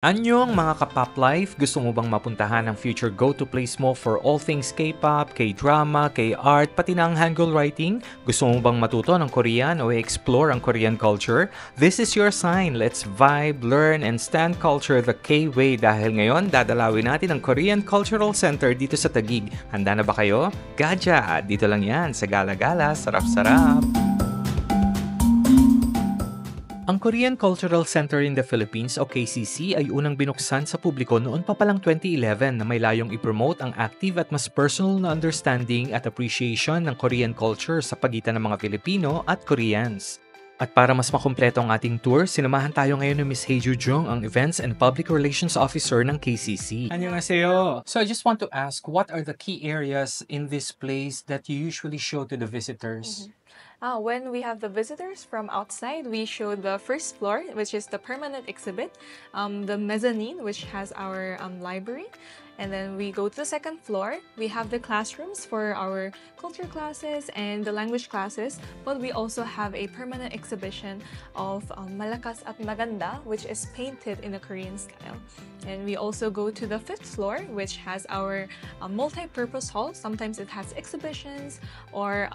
Anyong mga ka-pop life, gusto mo bang mapuntahan ang future go-to place mo for all things K-pop, K-drama, K-art, pati na ang Hangul writing? Gusto mo bang matuto ng Korean o explore ang Korean culture? This is your sign. Let's vibe, learn, and stand culture the K-way dahil ngayon dadalawin natin ang Korean Cultural Center dito sa Taguig. Handa na ba kayo? Gaja! Dito lang yan sa Gala-Gala, sarap-sarap! Ang Korean Cultural Center in the Philippines o KCC ay unang binuksan sa publiko noon pa palang 2011 na may layong i-promote ang active at mas personal na understanding at appreciation ng Korean culture sa pagitan ng mga Pilipino at Koreans. At para mas makumpleto ang ating tour, sinamahan tayo ngayon ni Ms. Haeju Jung, ang Events and Public Relations Officer ng KCC. Annyeonghaseyo! So I just want to ask, what are the key areas in this place that you usually show to the visitors? When we have the visitors from outside, we show the first floor, which is the permanent exhibit, the mezzanine, which has our library, and then we go to the second floor. We have the classrooms for our culture classes and the language classes, but we also have a permanent exhibition of Malakas at Maganda, which is painted in the Korean style. And we also go to the fifth floor, which has our multi-purpose hall. Sometimes it has exhibitions or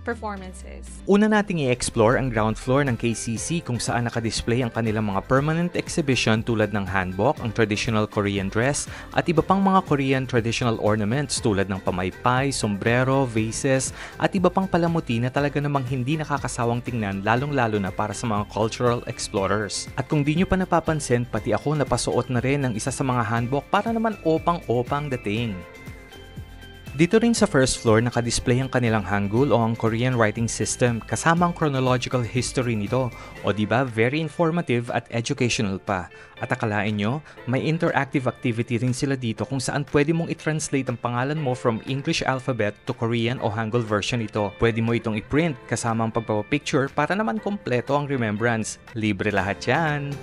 performances. Una nating i-explore ang ground floor ng KCC kung saan nakadisplay ang kanilang mga permanent exhibition tulad ng hanbok, ang traditional Korean dress, at iba pang mga Korean traditional ornaments tulad ng pamaypay, sombrero, vases, at iba pang palamuti na talaga namang hindi nakakasawang tingnan lalong-lalo na para sa mga cultural explorers. At kung di nyo pa napapansin, pati ako napasuot na rin ng isa sa mga hanbok para naman opang-opang dating. Dito rin sa first floor nakadisplay ang kanilang Hangul o ang Korean writing system kasama ang chronological history nito. O diba, very informative at educational pa. At akalain nyo, may interactive activity rin sila dito kung saan pwede mong i-translate ang pangalan mo from English alphabet to Korean o Hangul version nito. Pwede mo itong i-print kasama ang pagpapapicture para naman kompleto ang remembrance. Libre lahat yan!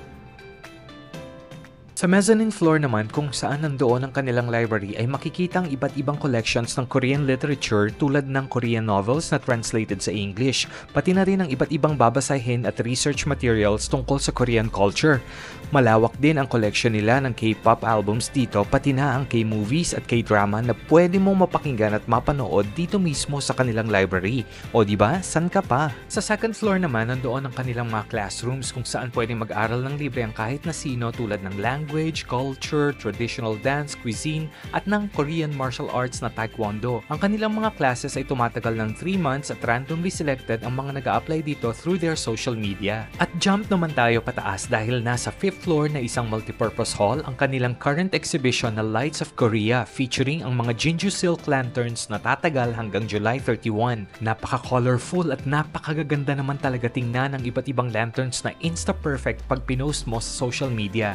Sa mezzanine floor naman kung saan nandoon ang kanilang library ay makikita ang iba't ibang collections ng Korean literature tulad ng Korean novels na translated sa English, pati na rin ang iba't ibang babasahin at research materials tungkol sa Korean culture. Malawak din ang collection nila ng K-pop albums dito, pati na ang K-movies at K-drama na pwede mong mapakinggan at mapanood dito mismo sa kanilang library. O diba, san ka pa? Sa second floor naman nandoon ang kanilang mga classrooms kung saan pwede mag-aral ng libre ang kahit na sino tulad ng language, culture, traditional dance, cuisine, at ng Korean martial arts na Taekwondo. Ang kanilang mga classes ay tumatagal ng 3 months at randomly selected ang mga nag-a-apply dito through their social media. At jump naman tayo pataas dahil nasa 5th floor na isang multipurpose hall ang kanilang current exhibition na Lights of Korea featuring ang mga Jinju silk lanterns na tatagal hanggang July 31. Napaka-colorful at napakagaganda naman talaga tingnan ng iba't ibang lanterns na insta-perfect pag pinost mo sa social media.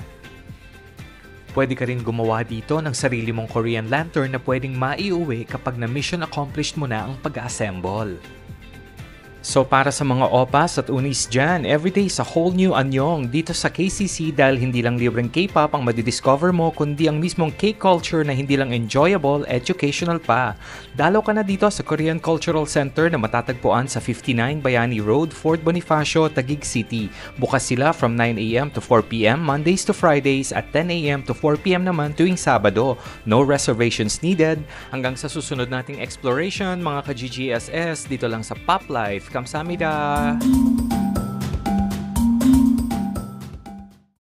Pwede ka rin gumawa dito ng sarili mong Korean lantern na pwedeng maiuwi kapag na mission accomplished mo na ang pag-assemble. So para sa mga opas at unis dyan, everyday is a whole new anyong dito sa KCC dahil hindi lang libreng K-pop ang madidiscover mo kundi ang mismong K-culture na hindi lang enjoyable, educational pa. Dalaw ka na dito sa Korean Cultural Center na matatagpuan sa 59 Bayani Road, Fort Bonifacio, Taguig City. Bukas sila from 9 a.m. to 4 p.m. Mondays to Fridays at 10 a.m. to 4 p.m. naman tuwing Sabado. No reservations needed. Hanggang sa susunod nating exploration mga ka-GGSS dito lang sa Pop Life. Kamsahamnida!